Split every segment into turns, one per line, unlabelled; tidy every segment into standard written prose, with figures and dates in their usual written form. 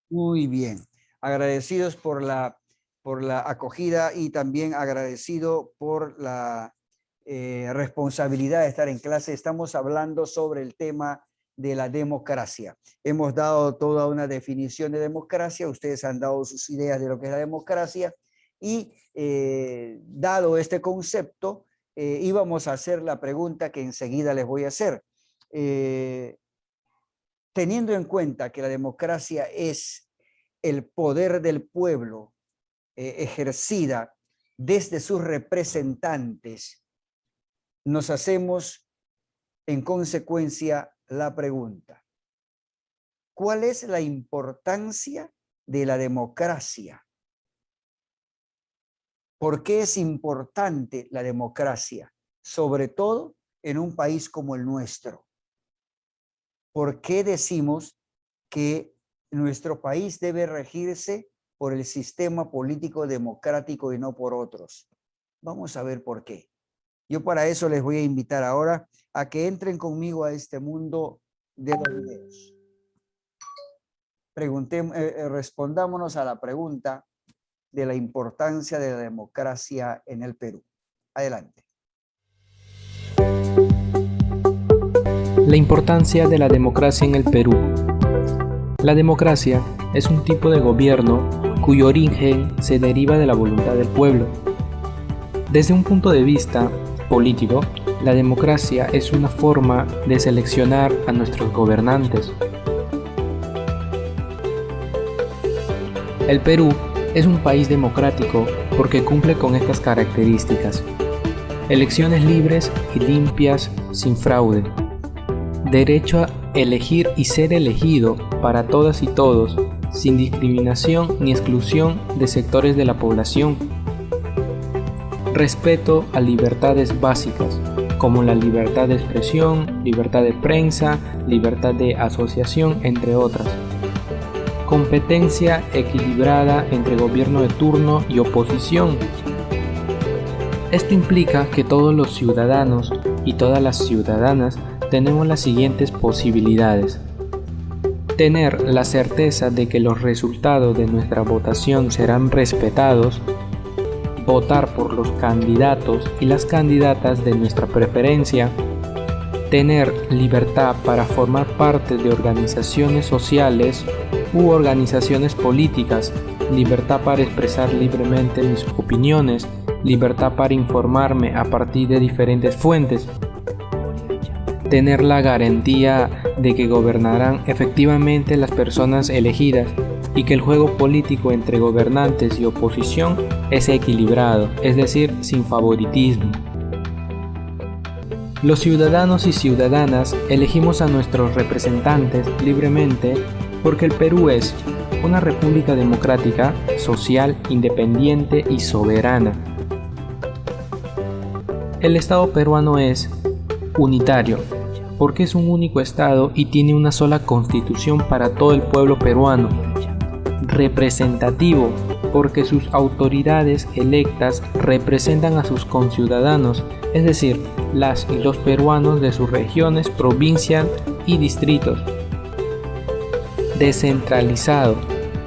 Muy bien. Agradecidos por la acogida y también agradecido por la responsabilidad de estar en clase. Estamos hablando sobre el tema de la democracia. Hemos dado toda una definición de democracia, ustedes han dado sus ideas de lo que es la democracia y dado este concepto, íbamos a hacer la pregunta que enseguida les voy a hacer. Teniendo en cuenta que la democracia es el poder del pueblo ejercida desde sus representantes, nos hacemos en consecuencia la pregunta: ¿cuál es la importancia de la democracia? ¿Por qué es importante la democracia? Sobre todo en un país como el nuestro. ¿Por qué decimos que nuestro país debe regirse por el sistema político democrático y no por otros? Vamos a ver por qué. Yo para eso les voy a invitar ahora a que entren conmigo a este mundo de los videos. Respondámonos a la pregunta de la importancia de la democracia en el Perú. Adelante.
La importancia de la democracia en el Perú. La democracia es un tipo de gobierno cuyo origen se deriva de la voluntad del pueblo. Desde un punto de vista político, la democracia es una forma de seleccionar a nuestros gobernantes. El Perú es un país democrático porque cumple con estas características: elecciones libres y limpias sin fraude, derecho a elegir y ser elegido para todas y todos, sin discriminación ni exclusión de sectores de la población, respeto a libertades básicas como la libertad de expresión, libertad de prensa, libertad de asociación, entre otras. Competencia equilibrada entre gobierno de turno y oposición. Esto implica que todos los ciudadanos y todas las ciudadanas tenemos las siguientes posibilidades: tener la certeza de que los resultados de nuestra votación serán respetados, votar por los candidatos y las candidatas de nuestra preferencia, tener libertad para formar parte de organizaciones sociales u organizaciones políticas, libertad para expresar libremente mis opiniones, libertad para informarme a partir de diferentes fuentes, tener la garantía de que gobernarán efectivamente las personas elegidas y que el juego político entre gobernantes y oposición es equilibrado, es decir, sin favoritismo. Los ciudadanos y ciudadanas elegimos a nuestros representantes libremente porque el Perú es una república democrática, social, independiente y soberana. El Estado peruano es unitario porque es un único Estado y tiene una sola constitución para todo el pueblo peruano. Representativo porque sus autoridades electas representan a sus conciudadanos, es decir, las y los peruanos de sus regiones, provincias y distritos. Descentralizado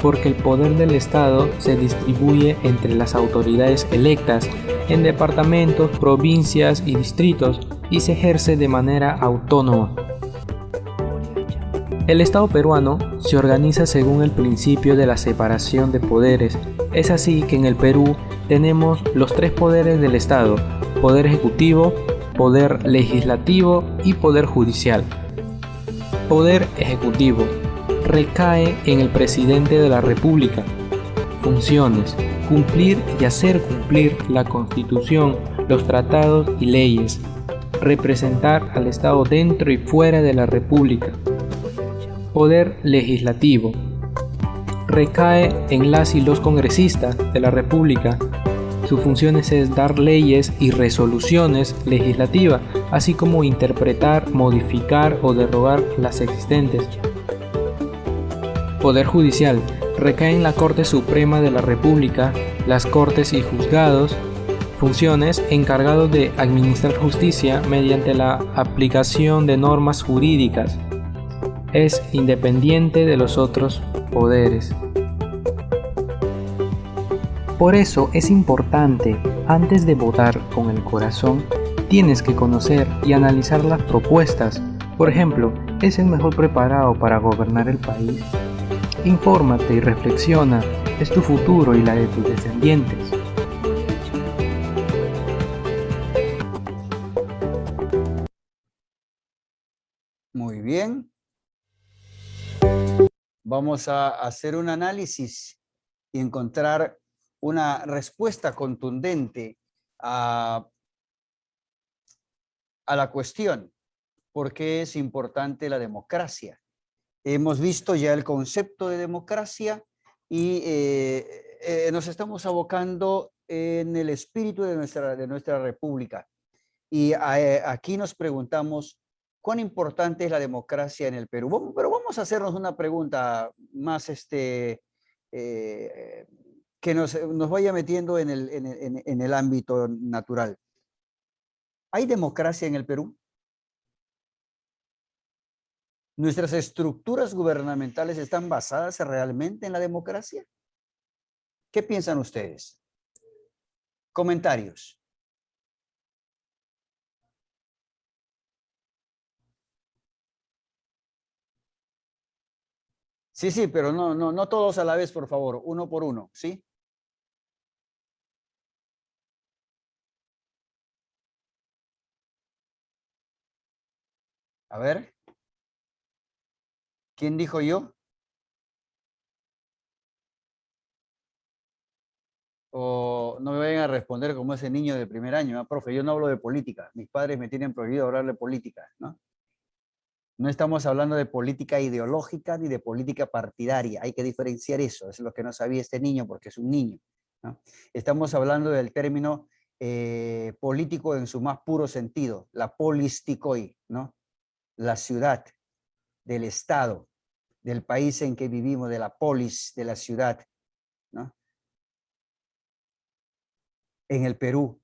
porque el poder del Estado se distribuye entre las autoridades electas en departamentos, provincias y distritos y se ejerce de manera autónoma. El Estado peruano se organiza según el principio de la separación de poderes. Es así que en el Perú tenemos los tres poderes del Estado: poder ejecutivo, poder legislativo y poder judicial. Poder ejecutivo recae en el presidente de la República. Funciones: cumplir y hacer cumplir la Constitución, los tratados y leyes. Representar al Estado dentro y fuera de la República. Poder legislativo recae en las y los congresistas de la República. Su función es dar leyes y resoluciones legislativas, así como interpretar, modificar o derogar las existentes. Poder judicial recae en la Corte Suprema de la República, las Cortes y Juzgados. Funciones: encargados de administrar justicia mediante la aplicación de normas jurídicas. es independiente de los otros poderes. Por eso es importante, antes de votar con el corazón, tienes que conocer y analizar las propuestas. Por ejemplo, ¿es el mejor preparado para gobernar el país? Infórmate y reflexiona, es tu futuro y la de tus descendientes.
Muy bien. Vamos a hacer un análisis y encontrar una respuesta contundente a la cuestión. ¿Por qué es importante la democracia? Hemos visto ya el concepto de democracia y nos estamos abocando en el espíritu de nuestra república. Y aquí nos preguntamos, ¿cuán importante es la democracia en el Perú? Pero vamos a hacernos una pregunta más que nos vaya metiendo en el ámbito natural. ¿Hay democracia en el Perú? ¿Nuestras estructuras gubernamentales están basadas realmente en la democracia? ¿Qué piensan ustedes? Comentarios. Sí, sí, pero no todos a la vez, por favor, uno por uno, ¿sí? A ver, ¿quién dijo yo? O no me vayan a responder como ese niño de primer año, ¿no? Profe, yo no hablo de política, mis padres me tienen prohibido hablar de política, ¿no? No estamos hablando de política ideológica ni de política partidaria, hay que diferenciar eso, es lo que no sabía este niño porque es un niño, ¿no? Estamos hablando del término político en su más puro sentido, la polis ticoi, ¿no? La ciudad, del estado, del país en que vivimos, de la polis, de la ciudad, ¿no? En el Perú,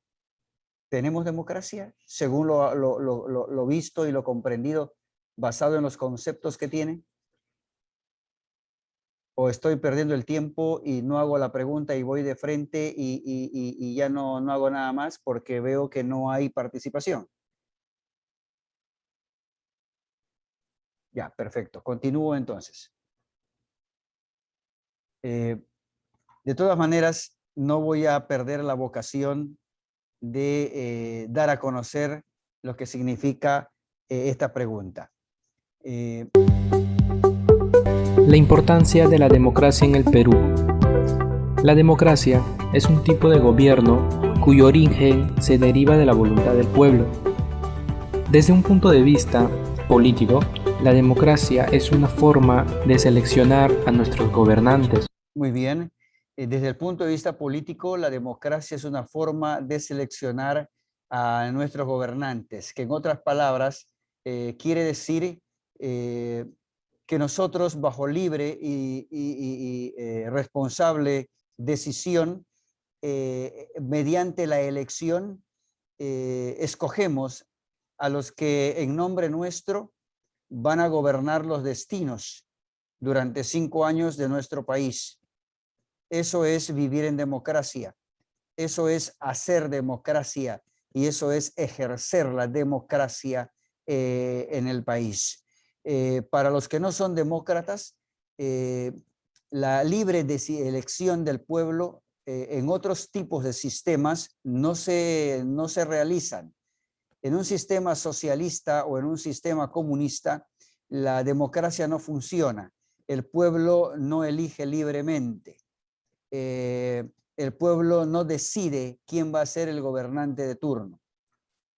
¿tenemos democracia? Según lo visto y lo comprendido, basado en los conceptos que tiene. ¿O estoy perdiendo el tiempo y no hago la pregunta y voy de frente y ya no hago nada más porque veo que no hay participación? Ya, perfecto. Continúo entonces. De todas maneras, no voy a perder la vocación de dar a conocer lo que significa esta pregunta.
La importancia de la democracia en el Perú. La democracia es un tipo de gobierno cuyo origen se deriva de la voluntad del pueblo. Desde un punto de vista político, la democracia es una forma de seleccionar a nuestros gobernantes.
Muy bien. Desde el punto de vista político, la democracia es una forma de seleccionar a nuestros gobernantes, que en otras palabras quiere decir que nosotros bajo libre y responsable decisión, mediante la elección, escogemos a los que en nombre nuestro van a gobernar los destinos durante 5 años de nuestro país. Eso es vivir en democracia, eso es hacer democracia y eso es ejercer la democracia en el país. Para los que no son demócratas, la libre elección del pueblo en otros tipos de sistemas no se realizan. En un sistema socialista o en un sistema comunista, la democracia no funciona. El pueblo no elige libremente. El pueblo no decide quién va a ser el gobernante de turno.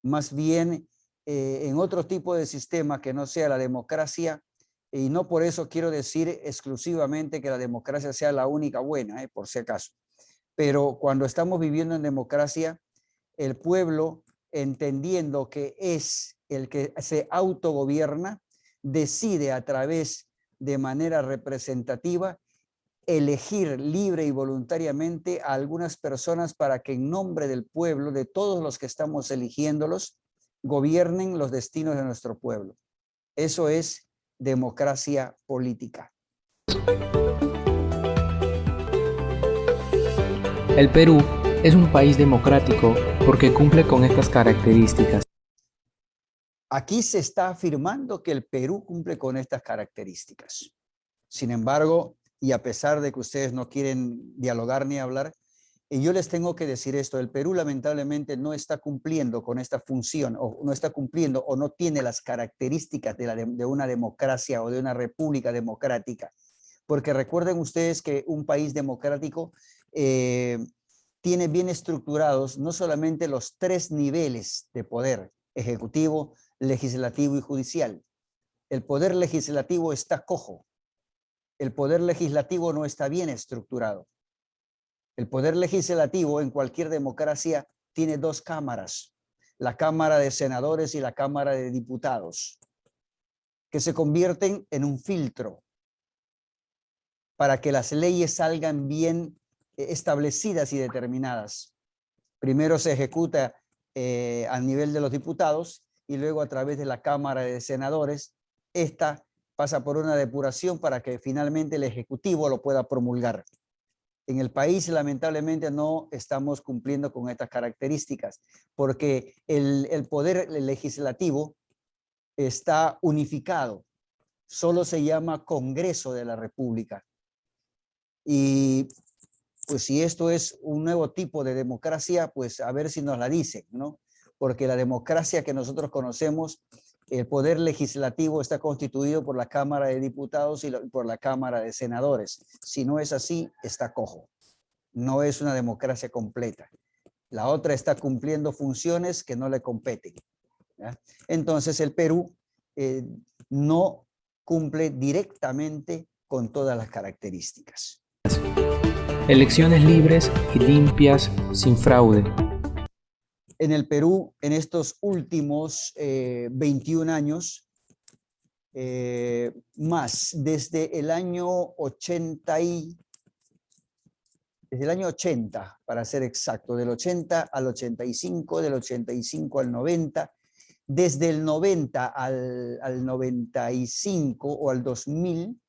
Más bien, en otro tipo de sistema que no sea la democracia, y no por eso quiero decir exclusivamente que la democracia sea la única buena, por si acaso. Pero cuando estamos viviendo en democracia, el pueblo, entendiendo que es el que se autogobierna, decide a través de manera representativa elegir libre y voluntariamente a algunas personas para que en nombre del pueblo, de todos los que estamos eligiéndolos, gobiernen los destinos de nuestro pueblo. Eso es democracia política.
El Perú es un país democrático porque cumple con estas características.
Aquí se está afirmando que el Perú cumple con estas características. Sin embargo, y a pesar de que ustedes no quieren dialogar ni hablar, yo les tengo que decir esto: el Perú lamentablemente no está cumpliendo con esta función, o no está cumpliendo o no tiene las características de una democracia o de una república democrática. Porque recuerden ustedes que un país democrático tiene bien estructurados no solamente los 3 niveles de poder: ejecutivo, legislativo y judicial. El poder legislativo está cojo. El poder legislativo no está bien estructurado. El poder legislativo en cualquier democracia tiene 2 cámaras: la Cámara de Senadores y la Cámara de Diputados, que se convierten en un filtro para que las leyes salgan bien establecidas y determinadas. Primero se ejecuta a nivel de los diputados y luego a través de la Cámara de Senadores. Esta pasa por una depuración para que finalmente el Ejecutivo lo pueda promulgar. En el país, lamentablemente, no estamos cumpliendo con estas características, porque el poder legislativo está unificado. Solo se llama Congreso de la República. Y pues si esto es un nuevo tipo de democracia, pues a ver si nos la dicen, ¿no? Porque la democracia que nosotros conocemos, el poder legislativo está constituido por la Cámara de Diputados y por la Cámara de Senadores. Si no es así, está cojo. No es una democracia completa. La otra está cumpliendo funciones que no le competen, ¿ya? Entonces el Perú no cumple directamente con todas las características.
Elecciones libres y limpias, sin fraude.
En el Perú, en estos últimos 21 años, desde el año 80, para ser exacto, del 80 al 85, del 85 al 90, desde el 90 al 95 o al 2000,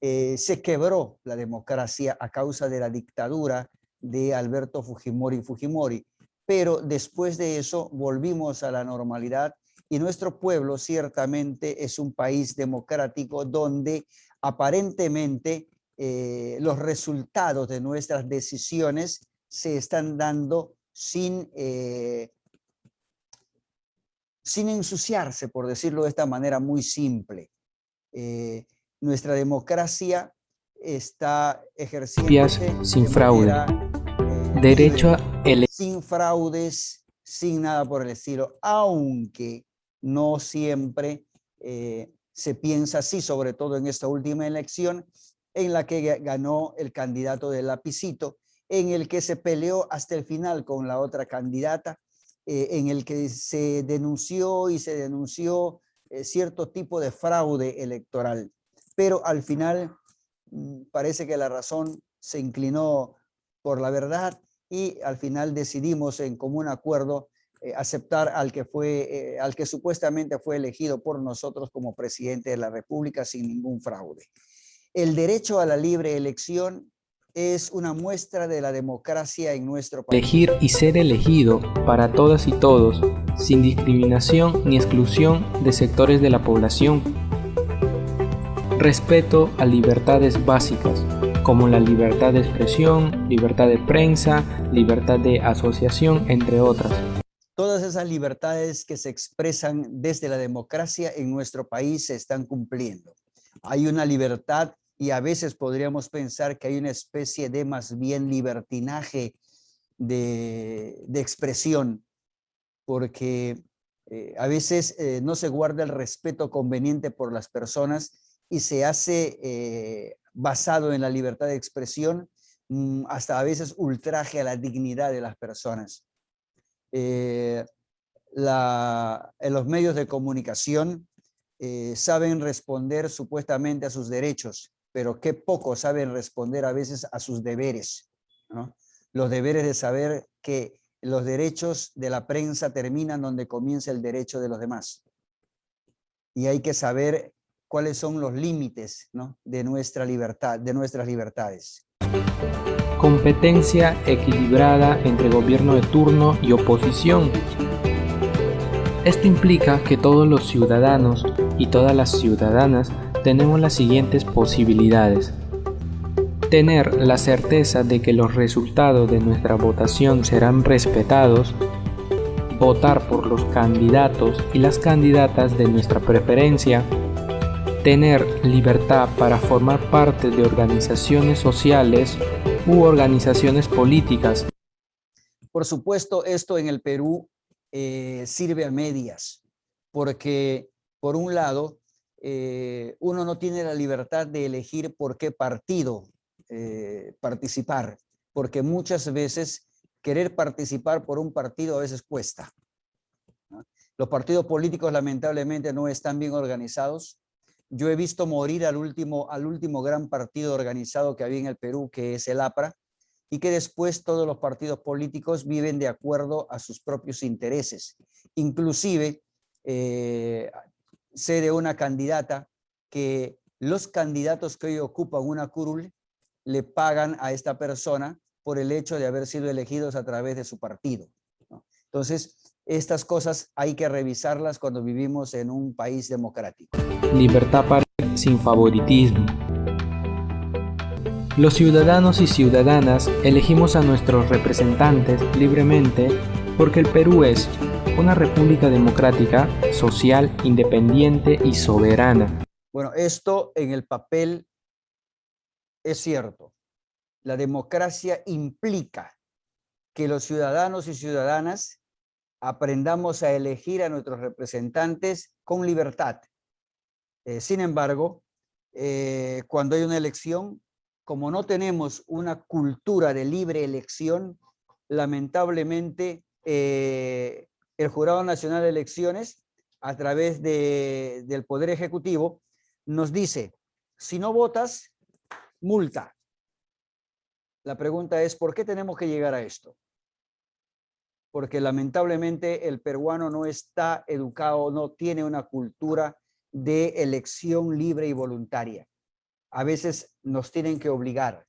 se quebró la democracia a causa de la dictadura de Alberto Fujimori. Pero después de eso volvimos a la normalidad y nuestro pueblo ciertamente es un país democrático donde aparentemente los resultados de nuestras decisiones se están dando sin ensuciarse, por decirlo de esta manera muy simple. Nuestra democracia está ejerciéndose
sin fraude. Derecho a
sin fraudes, sin nada por el estilo, aunque no siempre se piensa así, sobre todo en esta última elección en la que ganó el candidato del lapicito, en el que se peleó hasta el final con la otra candidata, en el que se denunció cierto tipo de fraude electoral. Pero al final parece que la razón se inclinó por la verdad y al final decidimos en común acuerdo aceptar al que supuestamente fue elegido por nosotros como presidente de la República sin ningún fraude. El derecho a la libre elección es una muestra de la democracia en nuestro país.
Elegir y ser elegido para todas y todos, sin discriminación ni exclusión de sectores de la población. Respeto a libertades básicas, como la libertad de expresión, libertad de prensa, libertad de asociación, entre otras.
Todas esas libertades que se expresan desde la democracia en nuestro país se están cumpliendo. Hay una libertad y a veces podríamos pensar que hay una especie de más bien libertinaje de expresión, porque a veces no se guarda el respeto conveniente por las personas y se hace basado en la libertad de expresión, hasta a veces ultraje a la dignidad de las personas. En los medios de comunicación saben responder supuestamente a sus derechos, pero qué poco saben responder a veces a sus deberes, ¿no? Los deberes de saber que los derechos de la prensa terminan donde comienza el derecho de los demás. Y hay que saber cuáles son los límites, ¿no?, de nuestra libertad, de nuestras libertades.
Competencia equilibrada entre gobierno de turno y oposición. Esto implica que todos los ciudadanos y todas las ciudadanas tenemos las siguientes posibilidades. Tener la certeza de que los resultados de nuestra votación serán respetados, votar por los candidatos y las candidatas de nuestra preferencia, tener libertad para formar parte de organizaciones sociales u organizaciones políticas.
Por supuesto, esto en el Perú sirve a medias, porque por un lado, uno no tiene la libertad de elegir por qué partido participar, porque muchas veces querer participar por un partido a veces cuesta, ¿no? Los partidos políticos lamentablemente no están bien organizados. Yo he visto morir al último gran partido organizado que había en el Perú, que es el APRA, y que después todos los partidos políticos viven de acuerdo a sus propios intereses. Inclusive, sé de una candidata que los candidatos que hoy ocupan una curul le pagan a esta persona por el hecho de haber sido elegidos a través de su partido, ¿no? Entonces, estas cosas hay que revisarlas cuando vivimos en un país democrático.
Libertad para sin favoritismo. Los ciudadanos y ciudadanas elegimos a nuestros representantes libremente porque el Perú es una república democrática, social, independiente y soberana.
Bueno, esto en el papel es cierto. La democracia implica que los ciudadanos y ciudadanas aprendamos a elegir a nuestros representantes con libertad. Sin embargo, cuando hay una elección, como no tenemos una cultura de libre elección, lamentablemente el Jurado Nacional de Elecciones, a través del Poder Ejecutivo, nos dice, si no votas, multa. La pregunta es, ¿por qué tenemos que llegar a esto? Porque lamentablemente el peruano no está educado, no tiene una cultura de elección libre y voluntaria. A veces nos tienen que obligar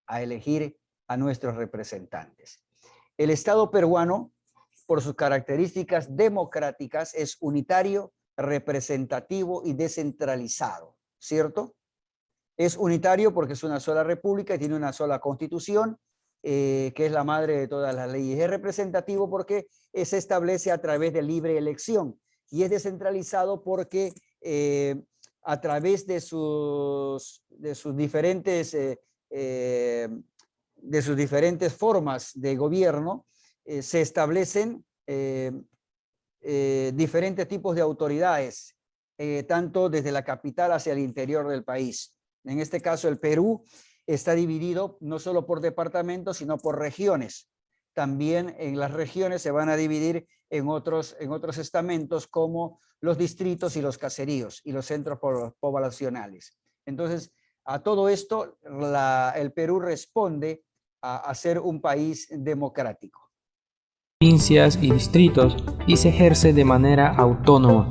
a elegir a nuestros representantes. El Estado peruano, por sus características democráticas, es unitario, representativo y descentralizado, ¿cierto? Es unitario porque es una sola república y tiene una sola constitución, que es la madre de todas las leyes. Es representativo porque se establece a través de libre elección y es descentralizado porque a través de sus diferentes formas de gobierno se establecen diferentes tipos de autoridades, tanto desde la capital hacia el interior del país. En este caso, el Perú está dividido no solo por departamentos, sino por regiones. También en las regiones se van a dividir en otros estamentos como los distritos y los caseríos y los centros poblacionales. Entonces, a todo esto, el Perú responde a ser un país democrático.
Provincias y distritos y se ejerce de manera autónoma.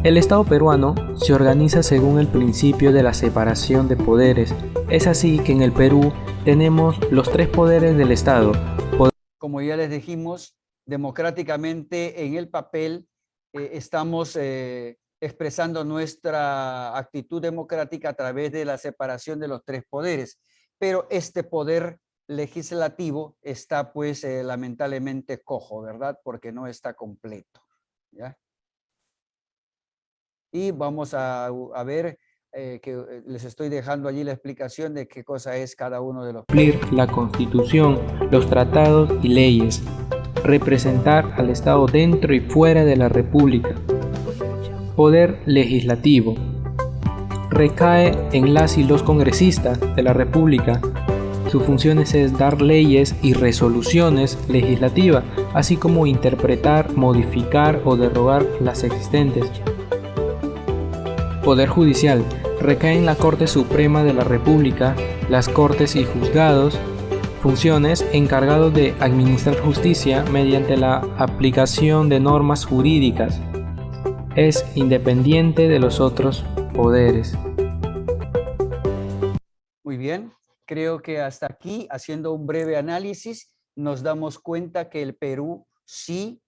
El Estado peruano se organiza según el principio de la separación de poderes. Es así que en el Perú tenemos los tres poderes del Estado.
Como ya les dijimos, democráticamente en el papel estamos expresando nuestra actitud democrática a través de la separación de los tres poderes. Pero este poder legislativo está pues lamentablemente cojo, ¿verdad? Porque no está completo, ¿ya? Y vamos a ver que les estoy dejando allí la explicación de qué cosa es cada uno de los.
Cumplir la Constitución, los tratados y leyes. Representar al Estado dentro y fuera de la República. Poder legislativo. Recae en las y los congresistas de la República. Sus funciones es dar leyes y resoluciones legislativas, así como interpretar, modificar o derogar las existentes. Poder judicial. Recae en la Corte Suprema de la República, las Cortes y Juzgados, funciones encargados de administrar justicia mediante la aplicación de normas jurídicas. es independiente de los otros poderes.
Muy bien, creo que hasta aquí, haciendo un breve análisis, nos damos cuenta que el Perú sí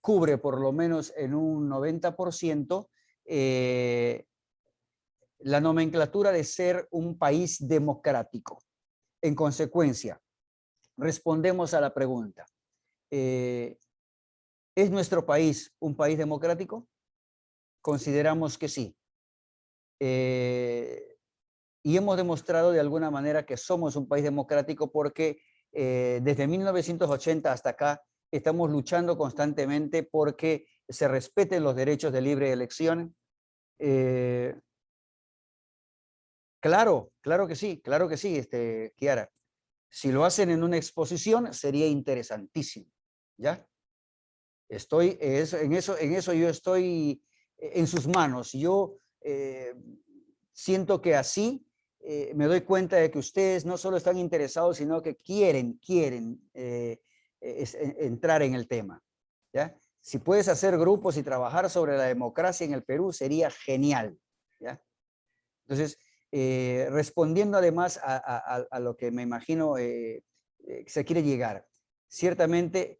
cubre por lo menos en un 90% la nomenclatura de ser un país democrático. En consecuencia, respondemos a la pregunta, ¿es nuestro país un país democrático? Consideramos que sí. Y hemos demostrado de alguna manera que somos un país democrático porque desde 1980 hasta acá estamos luchando constantemente porque se respeten los derechos de libre elección. Claro, claro que sí, Kiara. Si lo hacen en una exposición sería interesantísimo, ¿ya? En eso yo estoy en sus manos. Yo siento que así me doy cuenta de que ustedes no solo están interesados, sino que quieren entrar en el tema, ¿ya? Si puedes hacer grupos y trabajar sobre la democracia en el Perú, sería genial, ¿ya? Entonces, respondiendo además a lo que me imagino se quiere llegar, ciertamente,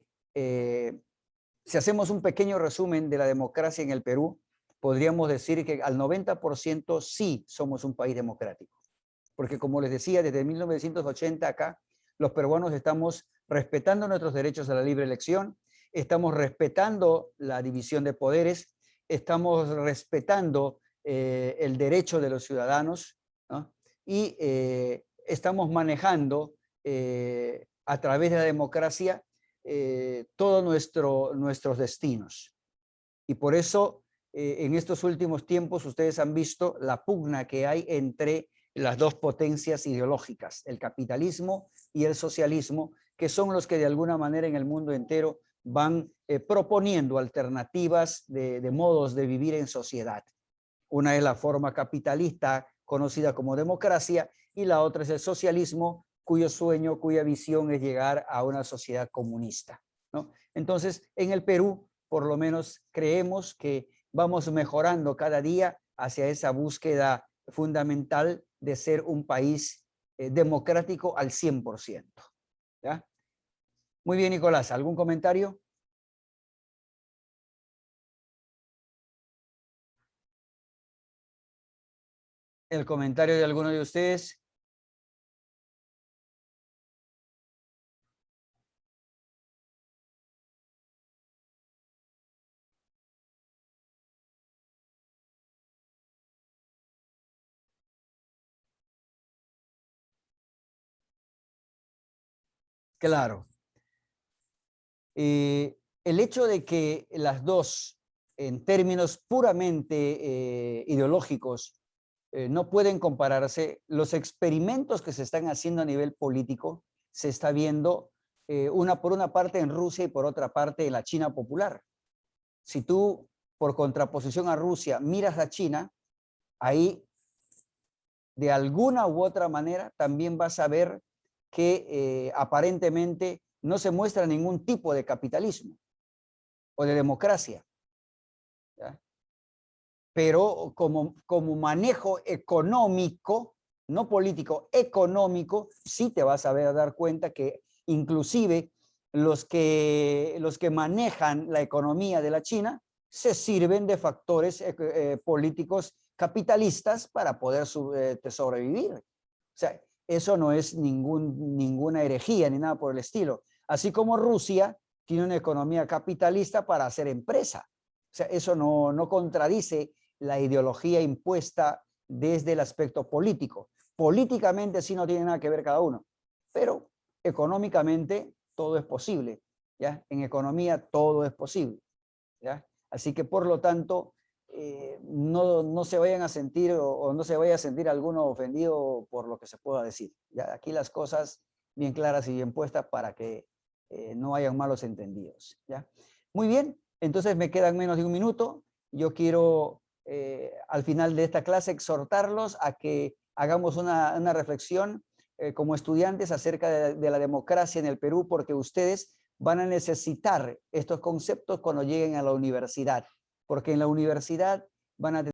si hacemos un pequeño resumen de la democracia en el Perú, podríamos decir que al 90% sí somos un país democrático. Porque como les decía, desde 1980 acá, los peruanos estamos respetando nuestros derechos a la libre elección, estamos respetando la división de poderes, estamos respetando el derecho de los ciudadanos, ¿no? Y estamos manejando a través de la democracia todos nuestros destinos. Y por eso, en estos últimos tiempos, ustedes han visto la pugna que hay entre las dos potencias ideológicas, el capitalismo y el socialismo, que son los que de alguna manera en el mundo entero van proponiendo alternativas de modos de vivir en sociedad. Una es la forma capitalista conocida como democracia y la otra es el socialismo, cuyo sueño, cuya visión es llegar a una sociedad comunista, ¿no? Entonces, en el Perú, por lo menos creemos que vamos mejorando cada día hacia esa búsqueda fundamental de ser un país democrático al 100%. ¿Ya? Muy bien, Nicolás, ¿algún comentario? ¿El comentario de alguno de ustedes? Claro. El hecho de que las dos, en términos puramente ideológicos, no pueden compararse, los experimentos que se están haciendo a nivel político se está viendo por una parte en Rusia y por otra parte en la China popular. Si tú, por contraposición a Rusia, miras a China, ahí de alguna u otra manera también vas a ver que aparentemente no se muestra ningún tipo de capitalismo o de democracia, ¿ya? Pero como manejo económico, no político, económico, sí te vas a dar cuenta que inclusive los que manejan la economía de la China se sirven de factores políticos capitalistas para poder sobrevivir. O sea, eso no es ninguna herejía ni nada por el estilo. Así como Rusia tiene una economía capitalista para hacer empresa. O sea, eso no contradice la ideología impuesta desde el aspecto político. Políticamente sí no tiene nada que ver cada uno, pero económicamente todo es posible, ¿ya? En economía todo es posible, ¿ya? Así que por lo tanto, no se vayan a sentir o no se vaya a sentir alguno ofendido por lo que se pueda decir. ¿Ya? Aquí las cosas bien claras y bien puestas para que no hayan malos entendidos, ¿ya? Muy bien, entonces me quedan menos de un minuto. Yo quiero al final de esta clase exhortarlos a que hagamos una reflexión como estudiantes acerca de la democracia en el Perú, porque ustedes van a necesitar estos conceptos cuando lleguen a la universidad. porque en la universidad van a